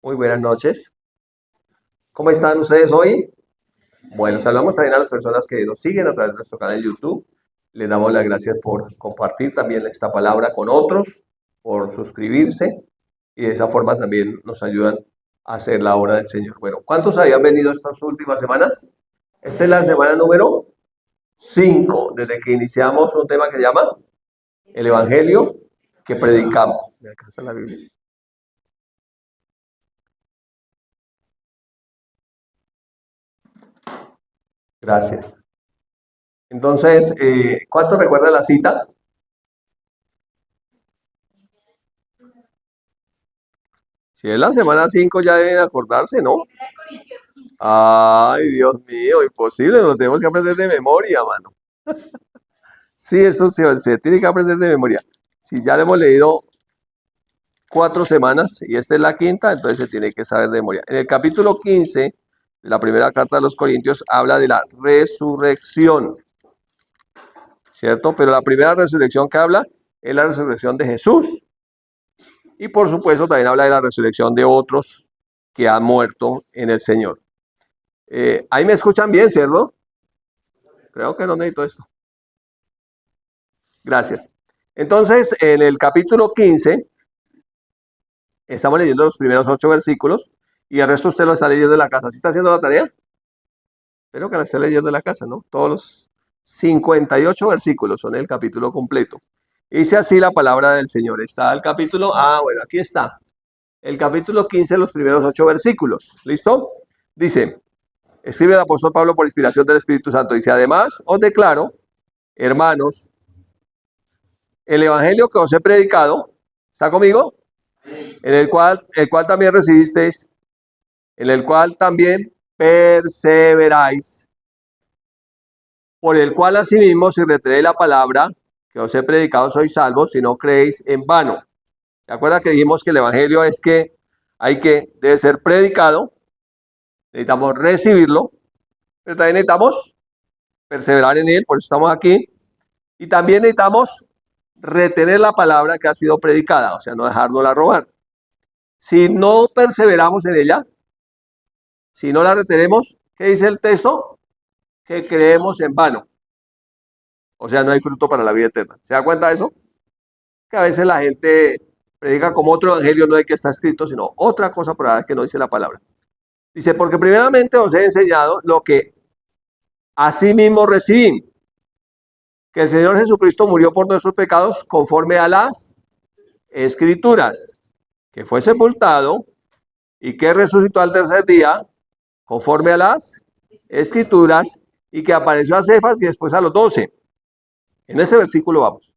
Muy buenas noches. ¿Cómo están ustedes hoy? Bueno, saludamos también a las personas que nos siguen a través de nuestro canal de YouTube. Les damos las gracias por compartir también esta palabra con otros, por suscribirse y de esa forma también nos ayudan a hacer la obra del Señor. Bueno, ¿cuántos habían venido estas últimas semanas? Esta es la semana número 5 desde que iniciamos un tema que se llama el Evangelio que predicamos. Acá está la Biblia. Gracias. Entonces, ¿cuántos recuerdan la cita? Si es la semana 5 ya deben acordarse, ¿no? Ay, Dios mío, imposible, lo tenemos que aprender de memoria, mano. Sí, eso se tiene que aprender de memoria. Si ya le hemos leído 4 semanas y esta es la quinta, entonces se tiene que saber de memoria. En el capítulo 15 de la primera carta de los Corintios habla de la resurrección, ¿cierto? Pero la primera resurrección que habla es la resurrección de Jesús. Y por supuesto también habla de la resurrección de otros que han muerto en el Señor. Ahí me escuchan bien, ¿cierto? Creo que no necesito esto. Gracias. Entonces, en el capítulo 15, estamos leyendo los primeros 8 versículos y el resto usted lo está leyendo en la casa. ¿Sí está haciendo la tarea? Espero que la esté leyendo en la casa, ¿no? Todos los 58 versículos son el capítulo completo. Dice así la palabra del Señor. Está el capítulo, bueno, aquí está. El capítulo 15, los primeros 8 versículos. ¿Listo? Dice, escribe el apóstol Pablo por inspiración del Espíritu Santo. Dice, además os declaro, hermanos, el evangelio que os he predicado, ¿está conmigo? En el cual también recibisteis, en el cual también perseveráis, por el cual asimismo si retenéis la palabra que os he predicado sois salvos, si no creéis en vano. ¿Se acuerdan que dijimos que el evangelio es que debe ser predicado, necesitamos recibirlo, pero también necesitamos perseverar en él, por eso estamos aquí, y también necesitamos retener la palabra que ha sido predicada, o sea, no dejárnosla robar. Si no perseveramos en ella, si no la retenemos, ¿qué dice el texto? Que creemos en vano. O sea, no hay fruto para la vida eterna. ¿Se da cuenta de eso? Que a veces la gente predica como otro evangelio, no hay que está escrito, sino otra cosa por ahí que no dice la palabra. Dice, porque primeramente os he enseñado lo que asimismo recibí, que el Señor Jesucristo murió por nuestros pecados conforme a las Escrituras, que fue sepultado y que resucitó al tercer día conforme a las Escrituras y que apareció a Cefas y después a los 12. En ese versículo vamos.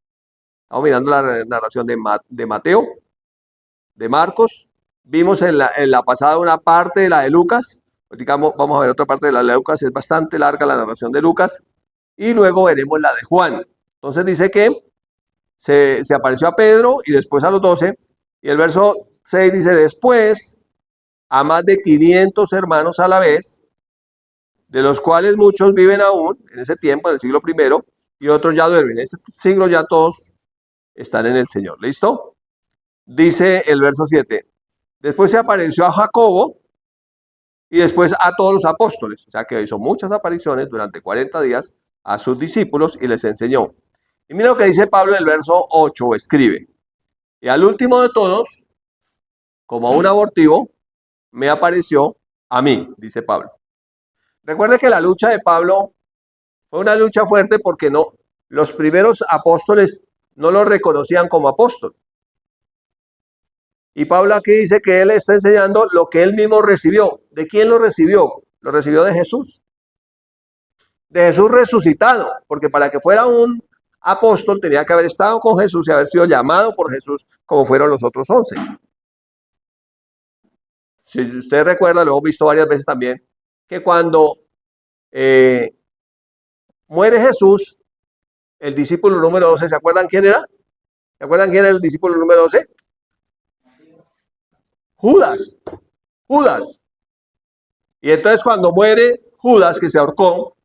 Estamos mirando la narración de Mateo, de Marcos. Vimos en la pasada una parte de la de Lucas. Digamos, vamos a ver otra parte de la de Lucas. Es bastante larga la narración de Lucas. Y luego veremos la de Juan. Entonces dice que se apareció a Pedro y después a los 12. Y el verso 6 dice, después a más de 500 hermanos a la vez, de los cuales muchos viven aún en ese tiempo, en el siglo primero, y otros ya duermen. En este siglo ya todos están en el Señor. ¿Listo? Dice el verso 7. Después se apareció a Jacobo y después a todos los apóstoles. O sea que hizo muchas apariciones durante 40 días a sus discípulos y les enseñó. Y mira lo que dice Pablo en el verso 8, escribe. Y al último de todos, como un abortivo, me apareció a mí, dice Pablo. Recuerde que la lucha de Pablo fue una lucha fuerte porque los primeros apóstoles no lo reconocían como apóstol. Y Pablo aquí dice que él está enseñando lo que él mismo recibió. ¿De quién lo recibió? Lo recibió de Jesús. De Jesús resucitado, porque para que fuera un apóstol tenía que haber estado con Jesús y haber sido llamado por Jesús como fueron los otros 11. Si usted recuerda, lo hemos visto varias veces también, que cuando muere Jesús, el discípulo número 12, ¿se acuerdan quién era? ¿Se acuerdan quién era el discípulo número 12? Judas. Judas. Y entonces cuando muere Judas, que se ahorcó,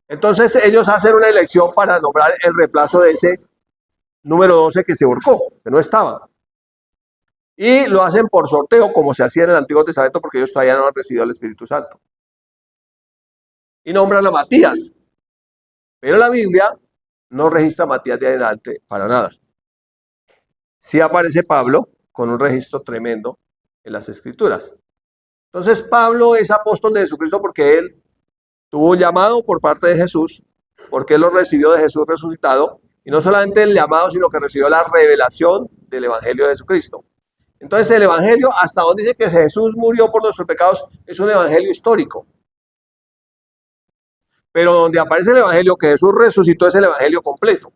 entonces ellos hacen una elección para nombrar el reemplazo de ese número 12 que se ahorcó, que no estaba. Y lo hacen por sorteo, como se hacía en el Antiguo Testamento, porque ellos todavía no han recibido el Espíritu Santo. Y nombran a Matías. Pero la Biblia no registra a Matías de adelante para nada. Sí aparece Pablo con un registro tremendo en las Escrituras. Entonces Pablo es apóstol de Jesucristo porque él tuvo un llamado por parte de Jesús, porque él lo recibió de Jesús resucitado, y no solamente el llamado, sino que recibió la revelación del Evangelio de Jesucristo. Entonces el Evangelio, hasta donde dice que Jesús murió por nuestros pecados, es un Evangelio histórico. Pero donde aparece el Evangelio que Jesús resucitó es el Evangelio completo.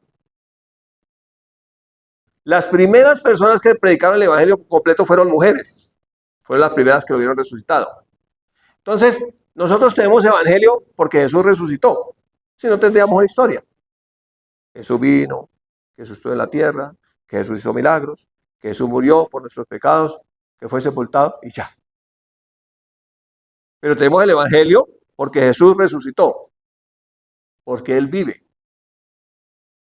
Las primeras personas que predicaron el Evangelio completo fueron mujeres. Fueron las primeras que lo vieron resucitado. Entonces, nosotros tenemos Evangelio porque Jesús resucitó. Si no, tendríamos una historia. Jesús vino, Jesús estuvo en la tierra, que Jesús hizo milagros, que Jesús murió por nuestros pecados, que fue sepultado y ya. Pero tenemos el Evangelio porque Jesús resucitó, porque Él vive.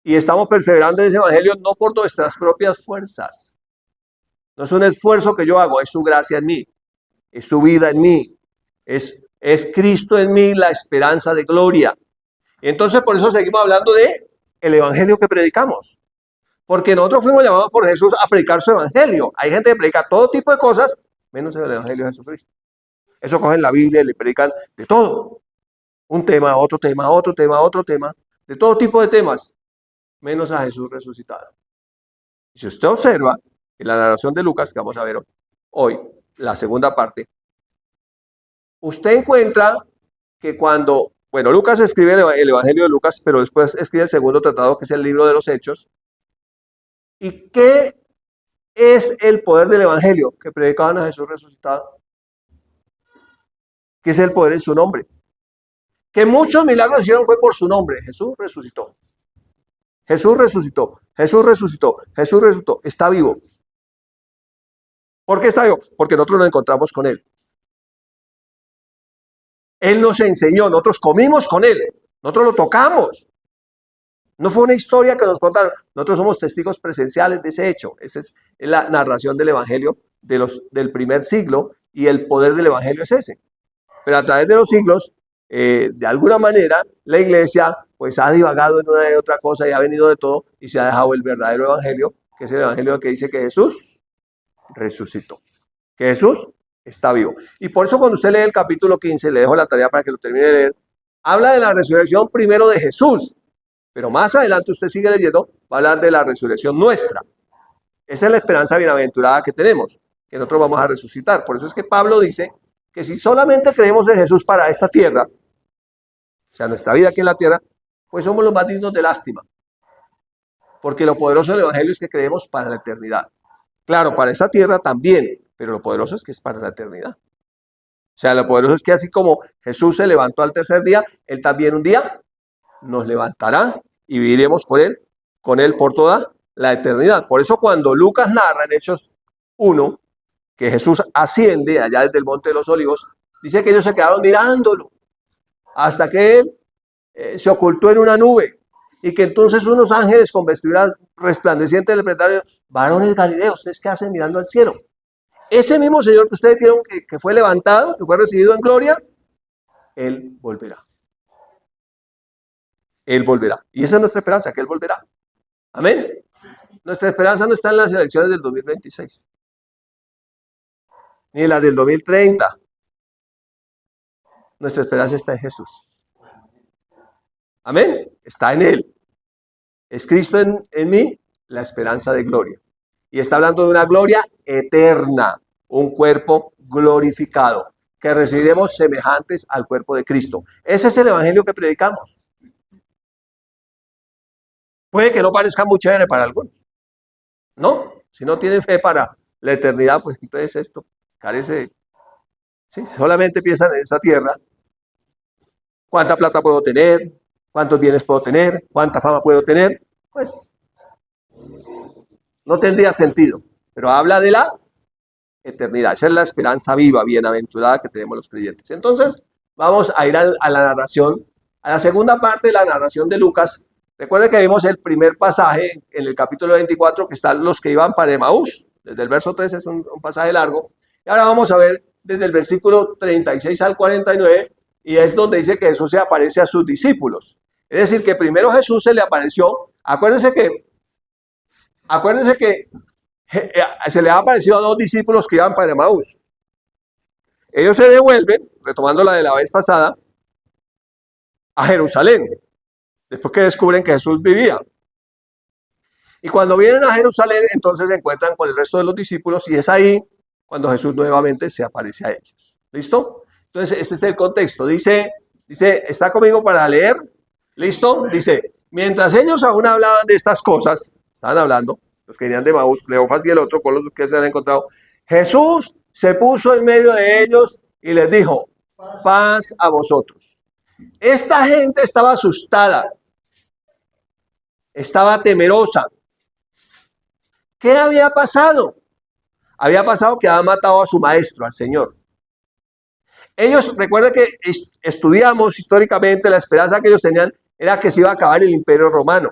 Y estamos perseverando en ese Evangelio no por nuestras propias fuerzas. No es un esfuerzo que yo hago, es su gracia en mí, es su vida en mí, es Cristo en mí la esperanza de gloria. Y entonces por eso seguimos hablando de el Evangelio que predicamos. Porque nosotros fuimos llamados por Jesús a predicar su Evangelio. Hay gente que predica todo tipo de cosas, menos el Evangelio de Jesucristo. Eso cogen la Biblia y le predican de todo. Un tema, otro tema, otro tema, otro tema. De todo tipo de temas, menos a Jesús resucitado. Y si usted observa en la narración de Lucas, que vamos a ver hoy, la segunda parte, usted encuentra que cuando, bueno, Lucas escribe el Evangelio de Lucas, pero después escribe el segundo tratado, que es el libro de los Hechos. ¿Y qué es el poder del Evangelio que predicaban a Jesús resucitado? ¿Qué es el poder en su nombre? Que muchos milagros hicieron fue por su nombre. Jesús resucitó. Jesús resucitó. Jesús resucitó. Jesús resucitó. Está vivo. ¿Por qué está vivo? Porque nosotros nos encontramos con Él. Él nos enseñó, nosotros comimos con Él. Nosotros lo tocamos. No fue una historia que nos contaron. Nosotros somos testigos presenciales de ese hecho. Esa es la narración del Evangelio del primer siglo, y el poder del Evangelio es ese. Pero a través de los siglos, de alguna manera, la iglesia pues ha divagado en una y otra cosa y ha venido de todo y se ha dejado el verdadero Evangelio, que es el Evangelio que dice que Jesús resucitó, que Jesús está vivo. Y por eso cuando usted lee el capítulo 15, le dejo la tarea para que lo termine de leer, habla de la resurrección primero de Jesús, pero más adelante usted sigue leyendo, va a hablar de la resurrección nuestra. Esa es la esperanza bienaventurada que tenemos, que nosotros vamos a resucitar. Por eso es que Pablo dice que si solamente creemos en Jesús para esta tierra, o sea, nuestra vida aquí en la tierra, pues somos los más dignos de lástima. Porque lo poderoso del Evangelio es que creemos para la eternidad. Claro, para esta tierra también, pero lo poderoso es que es para la eternidad. O sea, lo poderoso es que así como Jesús se levantó al tercer día, Él también un día nos levantará y viviremos con Él por toda la eternidad. Por eso cuando Lucas narra en Hechos 1, que Jesús asciende allá desde el Monte de los Olivos, dice que ellos se quedaron mirándolo hasta que Él se ocultó en una nube, y que entonces unos ángeles con vestiduras resplandecientes le preguntaron: varones Galileos, ¿ustedes qué hacen mirando al cielo? Ese mismo Señor que ustedes vieron que fue levantado, que fue recibido en gloria, Él volverá. Él volverá. Y esa es nuestra esperanza, que Él volverá. Amén. Nuestra esperanza no está en las elecciones del 2026, ni en las del 2030. Nuestra esperanza está en Jesús. Amén. Está en Él. Es Cristo en mí, la esperanza de gloria. Y está hablando de una gloria eterna, un cuerpo glorificado, que recibiremos semejantes al cuerpo de Cristo. Ese es el Evangelio que predicamos. Puede que no parezca muy chévere para algunos, ¿no? Si no tienen fe para la eternidad, pues entonces esto carece. ¿Sí? Solamente piensan en esta tierra. ¿Cuánta plata puedo tener? ¿Cuántos bienes puedo tener? ¿Cuánta fama puedo tener? Pues no tendría sentido. Pero habla de la eternidad. Esa es la esperanza viva, bienaventurada que tenemos los creyentes. Entonces, vamos a ir a la narración, a la segunda parte de la narración de Lucas. Recuerden que vimos el primer pasaje en el capítulo 24, que están los que iban para Emaús. Desde el verso 13 es un pasaje largo. Y ahora vamos a ver desde el versículo 36 al 49, y es donde dice que Jesús se aparece a sus discípulos. Es decir, que primero Jesús se le apareció. Acuérdense que se le ha aparecido a dos discípulos que iban para Emaús. Ellos se devuelven, retomando la de la vez pasada, a Jerusalén, después que descubren que Jesús vivía. Y cuando vienen a Jerusalén, entonces se encuentran con el resto de los discípulos, y es ahí cuando Jesús nuevamente se aparece a ellos. ¿Listo? Entonces, este es el contexto. Dice, ¿está conmigo para leer? ¿Listo? Dice, mientras ellos aún hablaban de estas cosas, estaban hablando, los que venían de Emaús, Cleofas y el otro, con los que se han encontrado, Jesús se puso en medio de ellos y les dijo, paz a vosotros. Esta gente estaba asustada, estaba temerosa. ¿Qué había pasado? Había pasado que había matado a su maestro, al Señor. Ellos, recuerden que estudiamos históricamente, la esperanza que ellos tenían era que se iba a acabar el Imperio Romano.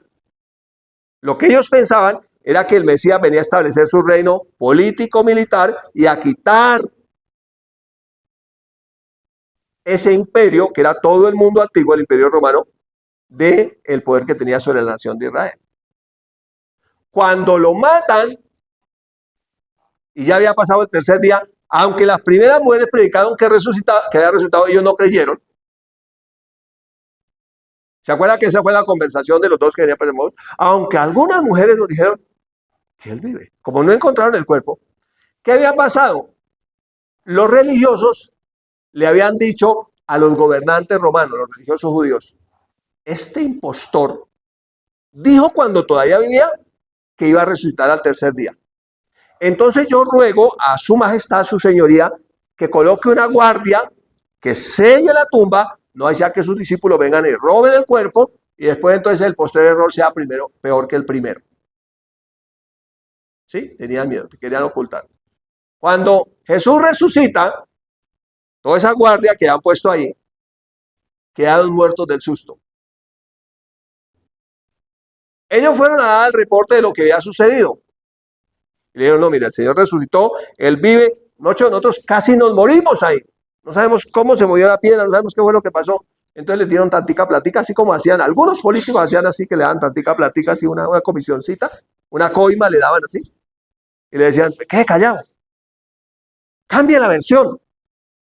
Lo que ellos pensaban era que el Mesías venía a establecer su reino político-militar y a quitar ese imperio, que era todo el mundo antiguo, el Imperio Romano, del poder que tenía sobre la nación de Israel. Cuando lo matan, y ya había pasado el tercer día, aunque las primeras mujeres predicaron que había resucitado, ellos no creyeron. ¿Se acuerdan que esa fue la conversación de los dos que venían para el monte? Aunque algunas mujeres nos dijeron que él vive. Como no encontraron el cuerpo, ¿qué había pasado? Los religiosos le habían dicho a los gobernantes romanos, los religiosos judíos, este impostor dijo cuando todavía vivía que iba a resucitar al tercer día. Entonces yo ruego a su majestad, su señoría, que coloque una guardia, que selle la tumba, no haya que sus discípulos vengan y roben el cuerpo, y después entonces el posterior error sea peor que el primero. ¿Sí? Tenían miedo, querían ocultar. Cuando Jesús resucita, toda esa guardia que han puesto ahí, quedaron muertos del susto. Ellos fueron a dar el reporte de lo que había sucedido. Y le dijeron, no, mira, el Señor resucitó, Él vive. Nosotros casi nos morimos ahí. No sabemos cómo se movió la piedra, no sabemos qué fue lo que pasó. Entonces les dieron tantica platica, así como hacían, algunos políticos hacían así, que le daban tantica platica, así una comisioncita, una coima le daban así. Y le decían, quede callado. Cambie la versión.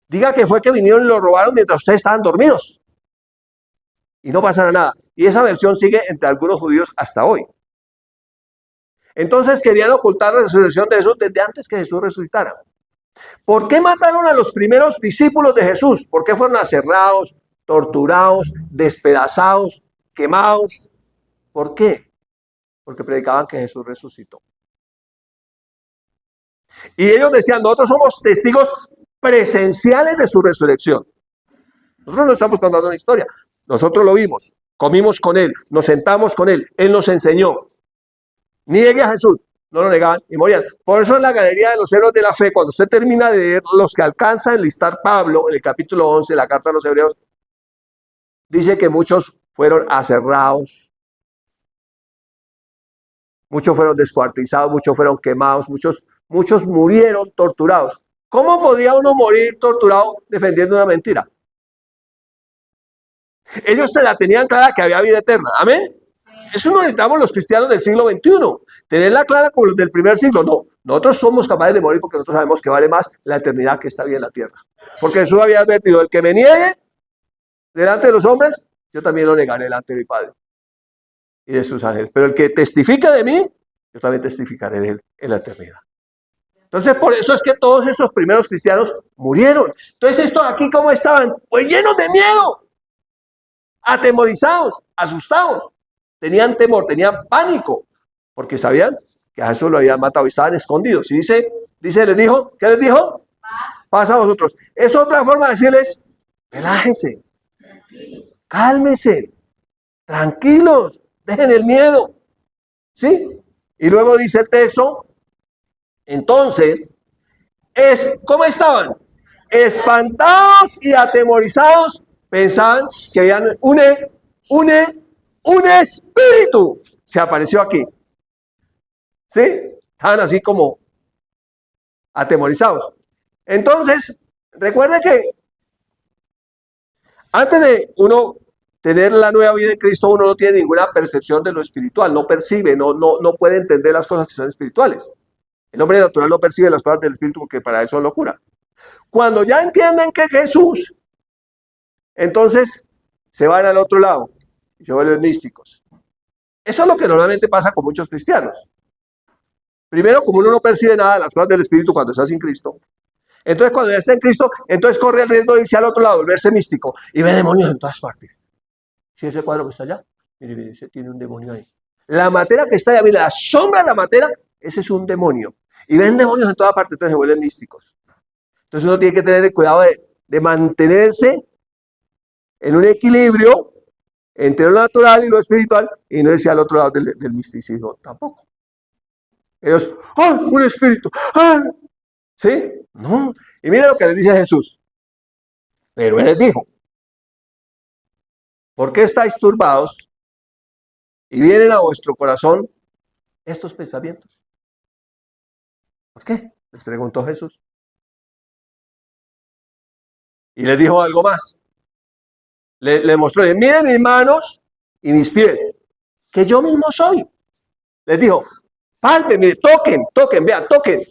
Diga que fue que vinieron y lo robaron mientras ustedes estaban dormidos. Y no pasará nada. Y esa versión sigue entre algunos judíos hasta hoy. Entonces querían ocultar la resurrección de Jesús desde antes que Jesús resucitara. ¿Por qué mataron a los primeros discípulos de Jesús? ¿Por qué fueron aserrados, torturados, despedazados, quemados? ¿Por qué? Porque predicaban que Jesús resucitó. Y ellos decían, nosotros somos testigos presenciales de su resurrección. Nosotros no estamos contando una historia. Nosotros lo vimos, comimos con Él, nos sentamos con Él, Él nos enseñó. Niegue a Jesús, no lo negaban y morían. Por eso en la galería de los héroes de la fe, cuando usted termina de leer los que alcanza a enlistar Pablo en el capítulo 11 de la carta a los hebreos, dice que muchos fueron aserrados, muchos fueron descuartizados, muchos fueron quemados, muchos murieron torturados. ¿Cómo podía uno morir torturado defendiendo una mentira? Ellos se la tenían clara que había vida eterna. Amén. Eso no necesitamos los cristianos del siglo XXI. Tenerla clara como los del primer siglo. No, nosotros somos capaces de morir porque nosotros sabemos que vale más la eternidad que esta vida en la tierra. Porque Jesús había advertido, el que me niegue delante de los hombres, yo también lo negaré delante de mi Padre y de sus ángeles. Pero el que testifica de mí, yo también testificaré de él en la eternidad. Entonces, por eso es que todos esos primeros cristianos murieron. Entonces, estos aquí, ¿cómo estaban? Pues llenos de miedo, atemorizados, asustados. Tenían temor, tenían pánico, porque sabían que a Jesús lo habían matado y estaban escondidos. Y dice, les dijo, ¿qué les dijo? Paz a vosotros. Es otra forma de decirles, relájense, cálmense, tranquilos, dejen el miedo. ¿Sí? Y luego dice el texto, entonces, ¿cómo estaban? Espantados y atemorizados, pensaban que habían un espíritu se apareció aquí. ¿Sí? Estaban así como atemorizados. Entonces, recuerde que antes de uno tener la nueva vida en Cristo, uno no tiene ninguna percepción de lo espiritual, no percibe, no puede entender las cosas que son espirituales. El hombre natural no percibe las cosas del espíritu porque para eso es locura. Cuando ya entienden que Jesús, entonces se van al otro lado y se vuelven místicos. Eso es lo que normalmente pasa con muchos cristianos. Primero, como uno no percibe nada de las cosas del espíritu cuando está sin Cristo, entonces cuando ya está en Cristo, entonces corre el riesgo de irse al otro lado, volverse místico y ve demonios en todas partes. Si ese cuadro que está allá, mire, ese tiene un demonio ahí. La materia que está allá, mire, la sombra de la materia, ese es un demonio. Y ven demonios en todas partes, entonces se vuelven místicos. Entonces uno tiene que tener el cuidado de mantenerse en un equilibrio entre lo natural y lo espiritual y no irse al otro lado del misticismo tampoco. Ellos, ¡ah, un espíritu! ¡Ah! ¿Sí? No. Y mira lo que les dice Jesús. Pero él les dijo, ¿por qué estáis turbados y vienen a vuestro corazón estos pensamientos? ¿Por qué? Les preguntó Jesús. Y les dijo algo más. Le mostró, miren mis manos y mis pies, que yo mismo soy. Les dijo, palpen, miren, toquen, vean, toquen.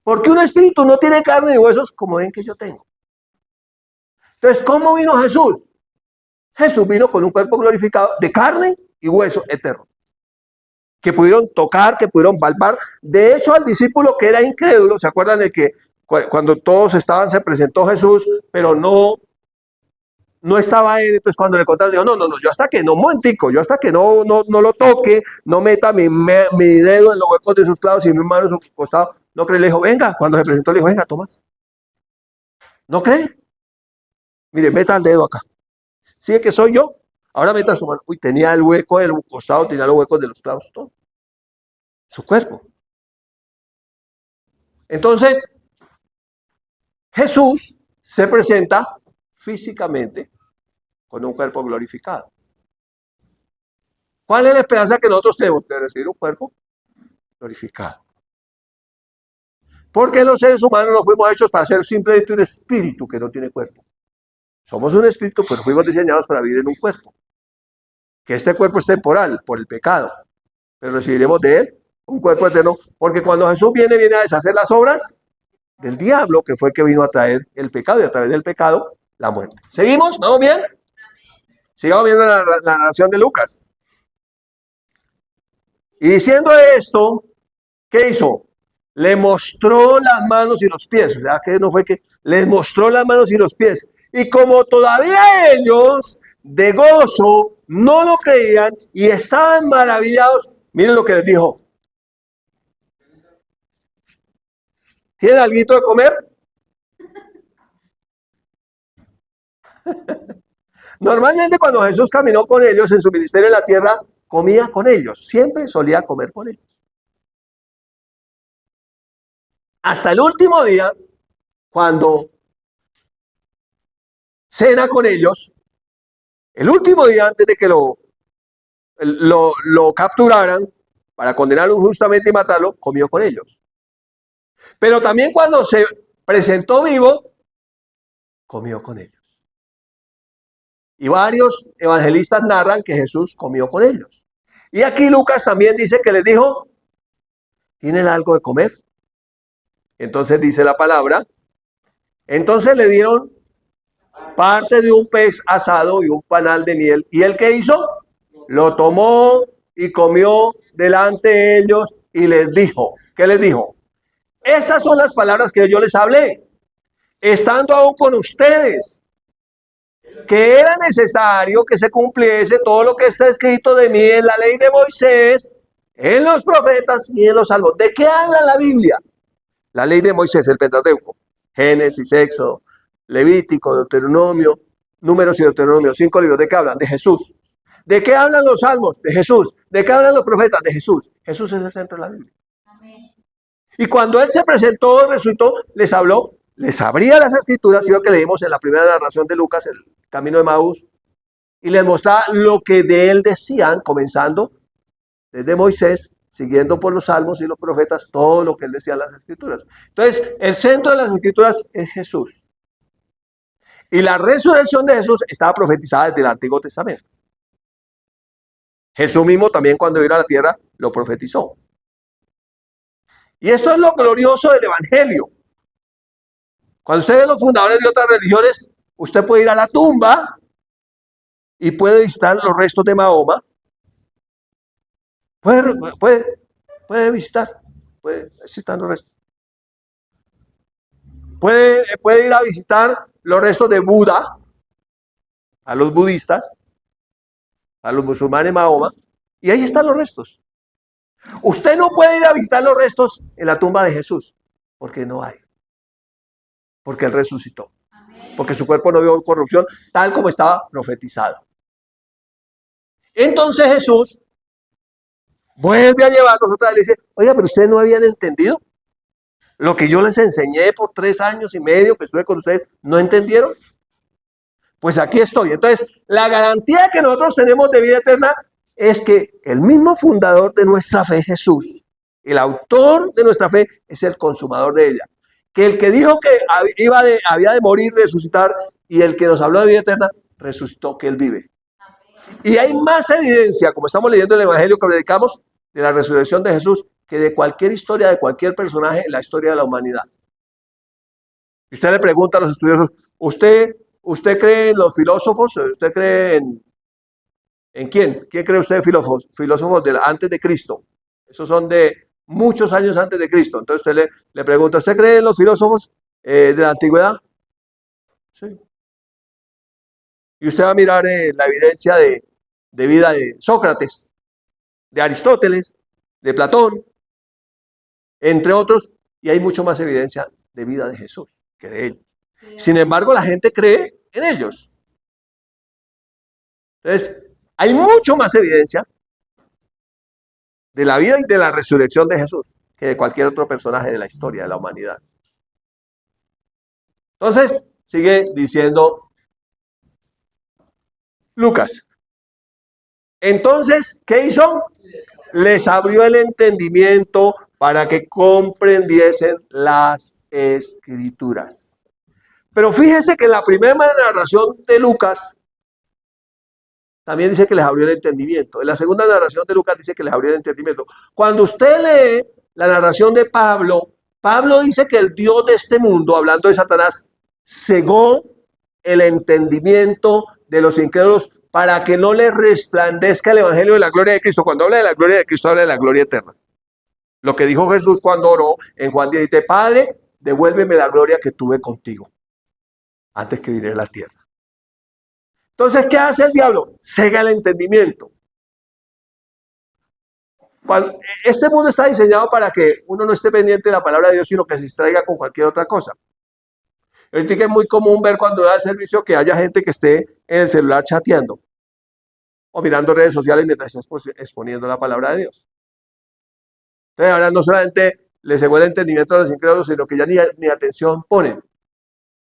Porque un espíritu no tiene carne y huesos como ven que yo tengo. Entonces, ¿cómo vino Jesús? Jesús vino con un cuerpo glorificado de carne y hueso eterno. Que pudieron tocar, que pudieron palpar. De hecho, al discípulo que era incrédulo, ¿se acuerdan de que cuando todos estaban se presentó Jesús, pero no estaba él? Entonces cuando le contaron, dijo, no, yo hasta que no, un momentico, yo hasta que no lo toque, no meta mi dedo en los huecos de sus clavos y mi mano en su costado, no cree. Le dijo, venga, cuando se presentó le dijo, venga, Tomás. ¿No cree? Mire, meta el dedo acá. ¿Sí que soy yo? Ahora meta su mano. Uy, tenía el hueco del costado, tenía los huecos de los clavos, todo. Su cuerpo. Entonces, Jesús se presenta físicamente con un cuerpo glorificado. ¿Cuál es la esperanza que nosotros tenemos? De recibir un cuerpo glorificado. Porque los seres humanos no fuimos hechos para ser simplemente un espíritu que no tiene cuerpo. Somos un espíritu, pero fuimos diseñados para vivir en un cuerpo. Que este cuerpo es temporal por el pecado, pero recibiremos de él un cuerpo eterno, porque cuando Jesús viene a deshacer las obras del diablo, que fue el que vino a traer el pecado, y a través del pecado, la muerte. ¿Seguimos? ¿Vamos bien? Sigamos viendo la narración de Lucas. Y diciendo esto, ¿qué hizo? Le mostró las manos y los pies. O sea, que no fue que les mostró las manos y los pies. Y como todavía ellos de gozo no lo creían y estaban maravillados, miren lo que les dijo. ¿Tienen algo de comer? Normalmente cuando Jesús caminó con ellos en su ministerio en la tierra, comía con ellos. Siempre solía comer con ellos. Hasta el último día, cuando cena con ellos, el último día antes de que lo capturaran para condenarlo injustamente y matarlo, comió con ellos. Pero también cuando se presentó vivo, comió con ellos. Y varios evangelistas narran que Jesús comió con ellos. Y aquí Lucas también dice que les dijo, ¿tienen algo de comer? Entonces dice la palabra, entonces le dieron parte de un pez asado y un panal de miel. ¿Y él qué hizo? Lo tomó y comió delante de ellos y les dijo, ¿qué les dijo? Esas son las palabras que yo les hablé, estando aún con ustedes, que era necesario que se cumpliese todo lo que está escrito de mí en la ley de Moisés, en los profetas y en los salmos. ¿De qué habla la Biblia? La ley de Moisés, el Pentateuco, Génesis, Éxodo, Levítico, Deuteronomio, Números y Deuteronomio, 5 libros. ¿De qué hablan? De Jesús. ¿De qué hablan los salmos? De Jesús. ¿De qué hablan los profetas? De Jesús. Jesús es el centro de la Biblia. Amén. Y cuando él se presentó, resucitó, les habló, les abría las escrituras, lo que leímos en la primera narración de Lucas, el camino de Maús, y les mostraba lo que de él decían, comenzando desde Moisés, siguiendo por los salmos y los profetas todo lo que él decía en las escrituras. Entonces, el centro de las escrituras es Jesús. Y la resurrección de Jesús estaba profetizada desde el Antiguo Testamento. Jesús mismo también cuando vino a la tierra lo profetizó. Y esto es lo glorioso del Evangelio. Cuando usted ve los fundadores de otras religiones, usted puede ir a la tumba y puede visitar los restos de Mahoma. Puede visitar los restos. Puede ir a visitar los restos de Buda, a los budistas, a los musulmanes Mahoma, y ahí están los restos. Usted no puede ir a visitar los restos en la tumba de Jesús, porque no hay. Porque él resucitó. Porque su cuerpo no vio corrupción, tal como estaba profetizado. Entonces Jesús vuelve a llevarnos otra vez y dice, oiga, pero ustedes no habían entendido lo que yo les enseñé por 3 años y medio que estuve con ustedes, ¿no entendieron? Pues aquí estoy. Entonces, la garantía que nosotros tenemos de vida eterna es que el mismo fundador de nuestra fe, Jesús, el autor de nuestra fe, es el consumador de ella. Que el que dijo que había de morir, resucitar, y el que nos habló de vida eterna, resucitó, que él vive. Y hay más evidencia, como estamos leyendo el Evangelio que predicamos, de la resurrección de Jesús, que de cualquier historia, de cualquier personaje en la historia de la humanidad. Y usted le pregunta a los estudiosos, ¿usted cree en los filósofos? ¿Usted cree en quién? ¿Quién cree usted filósofos? Filósofos antes de Cristo. Esos son de muchos años antes de Cristo. Entonces usted le pregunta, ¿usted cree en los filósofos de la antigüedad? Sí. Y usted va a mirar la evidencia de vida de Sócrates, de Aristóteles, de Platón, entre otros, y hay mucho más evidencia de vida de Jesús que de él. Sin embargo, la gente cree en ellos. Entonces, hay mucho más evidencia de la vida y de la resurrección de Jesús que de cualquier otro personaje de la historia de la humanidad. Entonces, sigue diciendo Lucas. Entonces, ¿qué hizo? Les abrió el entendimiento para que comprendiesen las escrituras. Pero fíjese que en la primera narración de Lucas también dice que les abrió el entendimiento. En la segunda narración de Lucas dice que les abrió el entendimiento. Cuando usted lee la narración de Pablo, Pablo dice que el Dios de este mundo, hablando de Satanás, cegó el entendimiento de los incrédulos para que no les resplandezca el evangelio de la gloria de Cristo. Cuando habla de la gloria de Cristo, habla de la gloria eterna. Lo que dijo Jesús cuando oró en Juan 10, dice, Padre, devuélveme la gloria que tuve contigo antes que viniera a la tierra. Entonces, ¿qué hace el diablo? Cega el entendimiento. Este mundo está diseñado para que uno no esté pendiente de la palabra de Dios, sino que se distraiga con cualquier otra cosa. Ahorita es muy común ver cuando da el servicio que haya gente que esté en el celular chateando o mirando redes sociales mientras está exponiendo la palabra de Dios. Entonces, ahora no solamente les cegó el entendimiento a los incrédulos, sino que ya ni atención ponen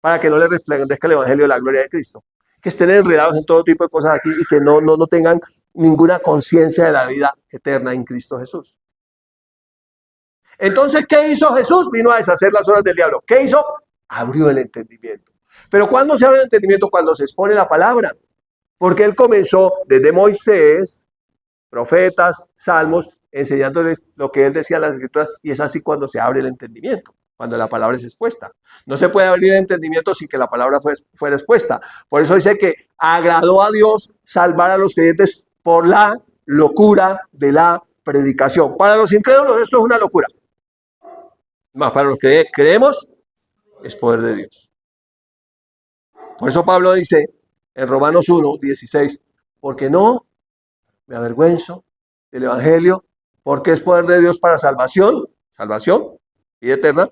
para que no les resplandezca el evangelio de la gloria de Cristo. Que estén enredados en todo tipo de cosas aquí y que no tengan ninguna conciencia de la vida eterna en Cristo Jesús. Entonces, ¿qué hizo Jesús? Vino a deshacer las obras del diablo. ¿Qué hizo? Abrió el entendimiento. Pero ¿cuándo se abre el entendimiento? Cuando se expone la palabra. Porque él comenzó desde Moisés, profetas, salmos, enseñándoles lo que él decía en las escrituras, y es así cuando se abre el entendimiento, cuando la palabra es expuesta. No se puede abrir el entendimiento sin que la palabra fuera expuesta. Por eso dice que agradó a Dios salvar a los creyentes por la locura de la predicación. Para los incrédulos esto es una locura. Más para los que creemos es poder de Dios. Por eso Pablo dice en Romanos 1, 16, porque no me avergüenzo del evangelio, porque es poder de Dios para salvación y eterna,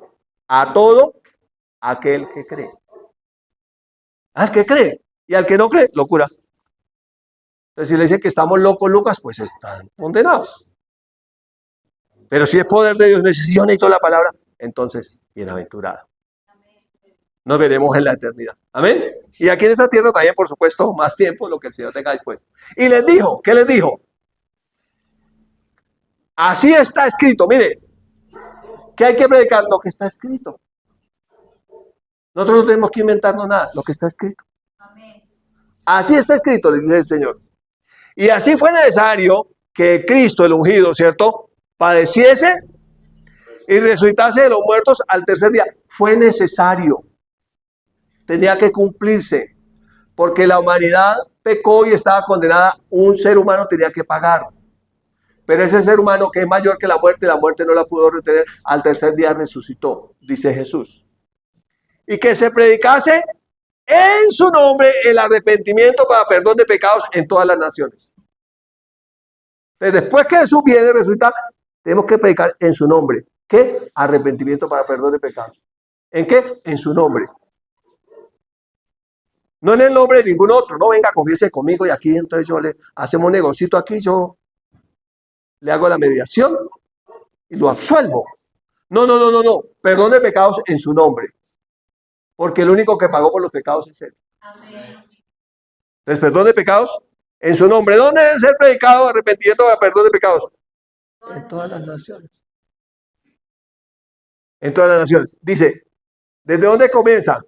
a todo aquel que cree. Al que cree. Y al que no cree, locura. Entonces, si le dicen que estamos locos, Lucas, pues están condenados. Pero si es poder de Dios, yo necesito la palabra, entonces, bienaventurado. Nos veremos en la eternidad. Amén. Y aquí en esta tierra también, por supuesto, más tiempo, lo que el Señor tenga dispuesto. Y les dijo, ¿qué les dijo? Así está escrito. Mire, ¿qué hay que predicar? Lo que está escrito. Nosotros no tenemos que inventarnos nada, lo que está escrito. Así está escrito, le dice el Señor. Y así fue necesario que Cristo, el ungido, ¿cierto?, padeciese y resucitase de los muertos al tercer día. Fue necesario. Tenía que cumplirse. Porque la humanidad pecó y estaba condenada. Un ser humano tenía que pagar. Pero ese ser humano que es mayor que la muerte no la pudo retener. Al tercer día resucitó, dice Jesús. Y que se predicase en su nombre el arrepentimiento para perdón de pecados en todas las naciones. Entonces, después que Jesús viene y resucita, tenemos que predicar en su nombre. ¿Qué? Arrepentimiento para perdón de pecados. ¿En qué? En su nombre. No en el nombre de ningún otro. No, venga, confiese conmigo y aquí entonces yo le hacemos un negocito aquí, yo le hago la mediación y lo absuelvo. No. Perdón de pecados en su nombre. Porque el único que pagó por los pecados es Él. Amén. Entonces, perdón de pecados en su nombre. ¿Dónde debe ser predicado arrepentimiento para perdón de pecados? En todas las naciones. En todas las naciones. Dice, ¿desde dónde comienza?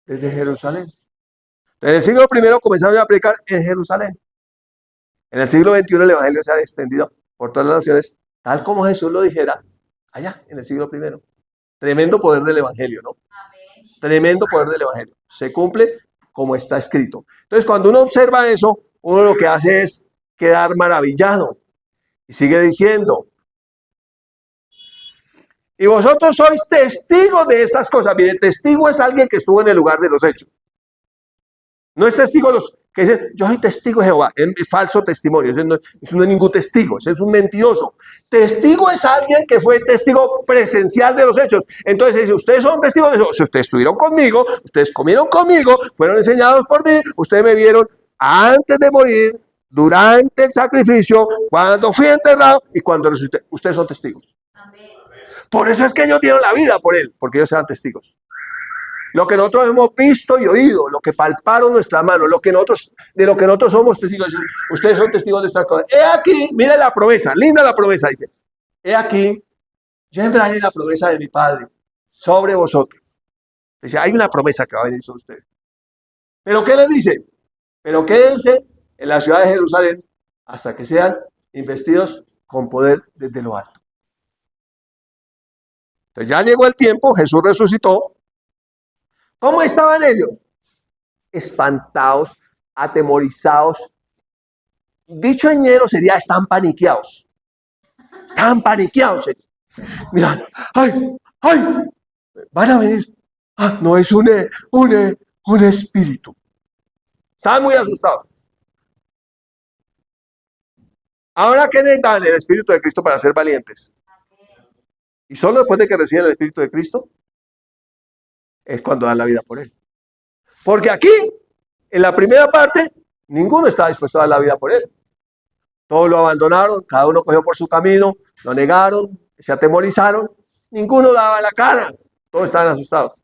Desde Jerusalén. En el siglo I comenzaron a predicar en Jerusalén. En el siglo XXI el evangelio se ha extendido por todas las naciones, tal como Jesús lo dijera allá, en el siglo I. Tremendo poder del evangelio, ¿no? Amén. Tremendo poder del evangelio. Se cumple como está escrito. Entonces, cuando uno observa eso, uno lo que hace es quedar maravillado. Y sigue diciendo, y vosotros sois testigos de estas cosas. Mire, testigo es alguien que estuvo en el lugar de los hechos. No es testigo los que dicen, yo soy testigo de Jehová. Es falso testimonio. Eso no es ningún testigo. Eso es un mentiroso. Testigo es alguien que fue testigo presencial de los hechos. Entonces, si ustedes son testigos de eso, si ustedes estuvieron conmigo, ustedes comieron conmigo, fueron enseñados por mí, ustedes me vieron antes de morir, durante el sacrificio, cuando fui enterrado y cuando resucité. Ustedes son testigos. Amén. Por eso es que ellos dieron la vida por él, porque ellos eran testigos. Lo que nosotros hemos visto y oído, lo que palparon nuestras manos, de lo que nosotros somos testigos, ustedes son testigos de estas cosas. He aquí, mire la promesa, linda la promesa, dice. He aquí, yo enviaré la promesa de mi Padre sobre vosotros. Dice, hay una promesa que va a venir sobre ustedes. ¿Pero qué les dice? Pero quédense en la ciudad de Jerusalén hasta que sean investidos con poder desde lo alto. Entonces ya llegó el tiempo, Jesús resucitó. ¿Cómo estaban ellos? Espantados, atemorizados. Dicho en ñero sería, están paniqueados. Están paniqueados. Mira, ¡ay! Van a venir. No es un espíritu. Estaban muy asustados. Ahora, ¿qué necesitan? El Espíritu de Cristo para ser valientes. Y solo después de que reciben el Espíritu de Cristo, es cuando dan la vida por él. Porque aquí, en la primera parte, ninguno estaba dispuesto a dar la vida por él. Todos lo abandonaron, cada uno cogió por su camino, lo negaron, se atemorizaron, ninguno daba la cara, todos estaban asustados.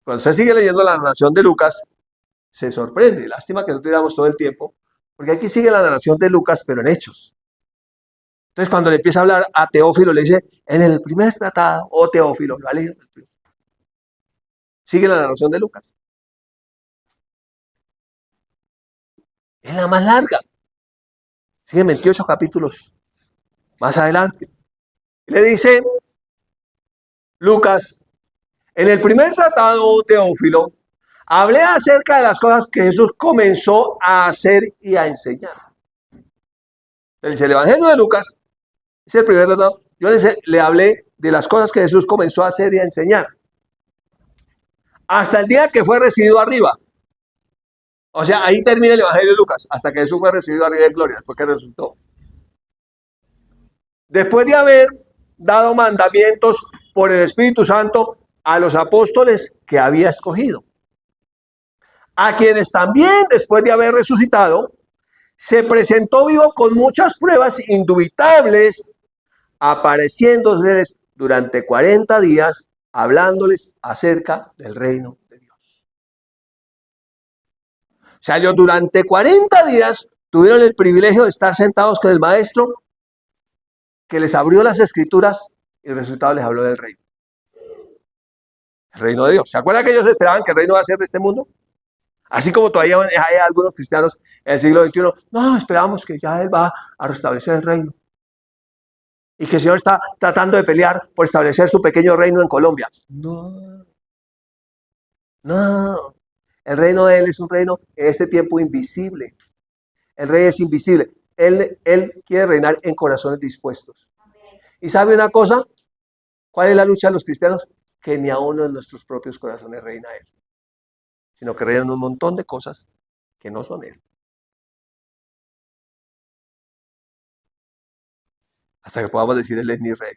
Cuando usted sigue leyendo la narración de Lucas, se sorprende. Lástima que no tuviéramos todo el tiempo, porque aquí sigue la narración de Lucas, pero en hechos. Entonces, cuando le empieza a hablar a Teófilo, le dice, en el primer tratado, Teófilo, lo ha leído. Sigue la narración de Lucas. Es la más larga. Sigue 28 capítulos más adelante. Le dice Lucas, en el primer tratado, Teófilo, hablé acerca de las cosas que Jesús comenzó a hacer y a enseñar. Entonces, el Evangelio de Lucas es el primer tratado. Yo le hablé de las cosas que Jesús comenzó a hacer y a enseñar. Hasta el día que fue recibido arriba. O sea, ahí termina el Evangelio de Lucas, hasta que Jesús fue recibido arriba en gloria, después que resucitó. Después de haber dado mandamientos por el Espíritu Santo a los apóstoles que había escogido, a quienes también, después de haber resucitado, se presentó vivo con muchas pruebas indubitables, apareciéndoles durante 40 días, hablándoles acerca del reino de Dios. O sea, ellos durante 40 días tuvieron el privilegio de estar sentados con el Maestro que les abrió las escrituras y el resultado les habló del reino. El reino de Dios. ¿Se acuerdan que ellos esperaban que el reino va a ser de este mundo? Así como todavía hay algunos cristianos en el siglo XXI, no, esperamos que ya Él va a restablecer el reino. Y que el Señor está tratando de pelear por establecer su pequeño reino en Colombia. No, no. El reino de Él es un reino en este tiempo invisible. El rey es invisible. Él quiere reinar en corazones dispuestos. ¿Y sabe una cosa? ¿Cuál es la lucha de los cristianos? Que ni aún en nuestros propios corazones reina Él, sino que reinan un montón de cosas que no son Él. Hasta que podamos decir Él es mi rey.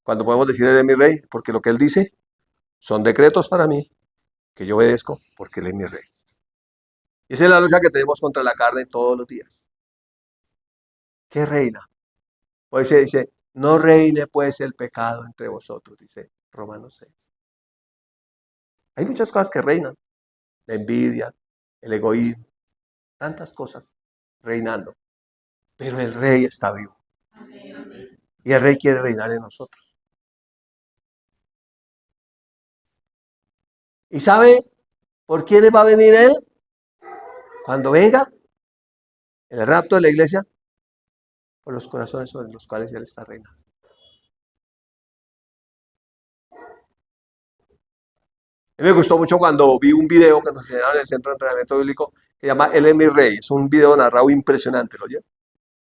Cuando podemos decir Él es mi rey, porque lo que Él dice son decretos para mí, que yo obedezco porque Él es mi rey. Y esa es la lucha que tenemos contra la carne todos los días. ¿Qué reina? Pues se dice, no reine pues el pecado entre vosotros, dice Romanos 6. Hay muchas cosas que reinan. La envidia, el egoísmo, tantas cosas reinando. Pero el rey está vivo. Y el rey quiere reinar en nosotros. ¿Y sabe por quién va a venir Él? Cuando venga, en el rapto de la iglesia, por los corazones sobre los cuales Él está reinando. A mí me gustó mucho cuando vi un video que nos enseñaron en el Centro de Entrenamiento Bíblico que se llama Él es mi rey. Es un video narrado impresionante, ¿lo oye?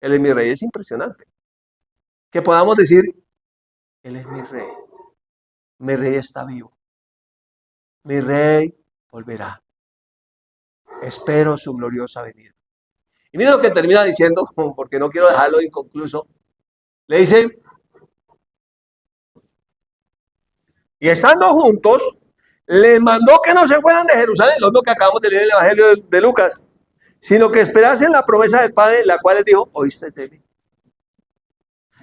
Él es mi rey, es impresionante. Que podamos decir, Él es mi rey está vivo, mi rey volverá. Espero su gloriosa venida. Y mira lo que termina diciendo, porque no quiero dejarlo inconcluso. Le dice, y estando juntos, les mandó que no se fueran de Jerusalén, lo mismo que acabamos de leer en el Evangelio de Lucas, sino que esperasen la promesa del Padre, la cual les dijo, oíste de mí.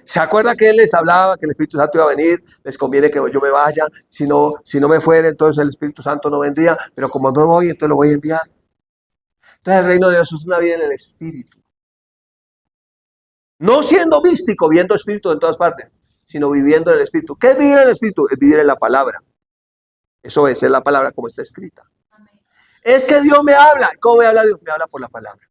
¿Se acuerda que Él les hablaba que el Espíritu Santo iba a venir? Les conviene que yo me vaya, si no me fuera, entonces el Espíritu Santo no vendría, pero como no voy, entonces lo voy a enviar. Entonces el reino de Dios es una vida en el Espíritu. No siendo místico, viendo Espíritu en todas partes, sino viviendo en el Espíritu. ¿Qué es vivir en el Espíritu? Es vivir en la palabra. Eso es la palabra como está escrita. Amén. Es que Dios me habla. ¿Cómo me habla Dios? Me habla por la palabra.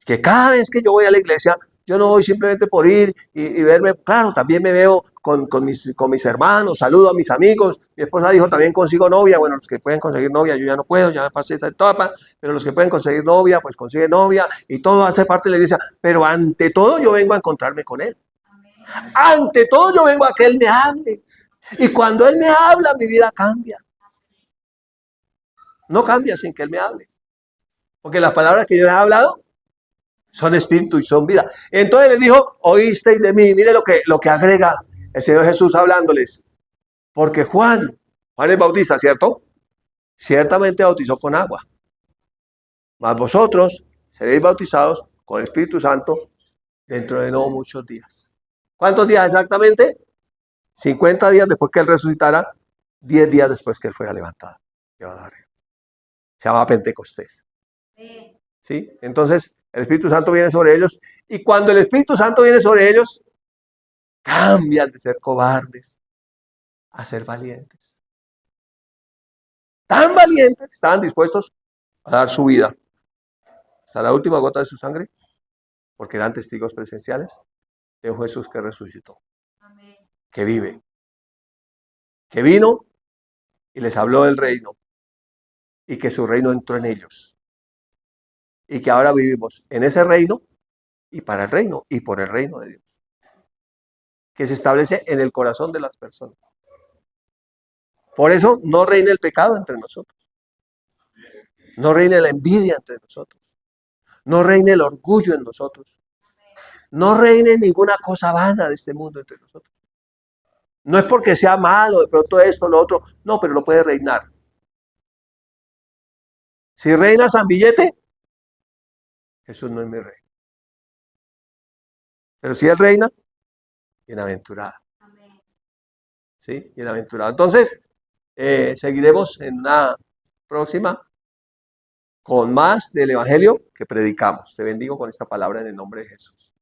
Que cada vez que yo voy a la iglesia, yo no voy simplemente por ir y verme, claro, también me veo con mis hermanos, saludo a mis amigos. Mi esposa dijo, también consigo novia. Bueno, los que pueden conseguir novia, yo ya no puedo, ya me pasé esta etapa, pero los que pueden conseguir novia, pues consiguen novia y todo hace parte de la iglesia. Pero ante todo yo vengo a encontrarme con Él. Ante todo yo vengo a que Él me hable. Y cuando Él me habla, mi vida cambia. No cambia sin que Él me hable. Porque las palabras que yo he hablado son espíritu y son vida. Entonces les dijo, oísteis de mí. Mire lo que agrega el Señor Jesús hablándoles. Porque Juan el Bautista, ¿cierto? Ciertamente bautizó con agua. Mas vosotros seréis bautizados con el Espíritu Santo dentro de no muchos días. ¿Cuántos días exactamente? 50 días después que Él resucitara, 10 días después que Él fuera levantado. Se llama Pentecostés. ¿Sí? Entonces, el Espíritu Santo viene sobre ellos y cuando el Espíritu Santo viene sobre ellos, cambian de ser cobardes a ser valientes. Tan valientes, estaban dispuestos a dar su vida hasta la última gota de su sangre, porque eran testigos presenciales de un Jesús que resucitó, amén, que vive, que vino y les habló del reino y que su reino entró en ellos y que ahora vivimos en ese reino y para el reino y por el reino de Dios, que se establece en el corazón de las personas. Por eso no reina el pecado entre nosotros, no reina la envidia entre nosotros, no reina el orgullo en nosotros, no reine ninguna cosa vana de este mundo entre nosotros. No es porque sea malo, de pronto esto, lo otro, no, pero no puede reinar. Si reina San Billete, Jesús no es mi rey. Pero si Él reina, bienaventurado. ¿Sí? Bienaventurado. Entonces, seguiremos en una próxima con más del Evangelio que predicamos. Te bendigo con esta palabra en el nombre de Jesús.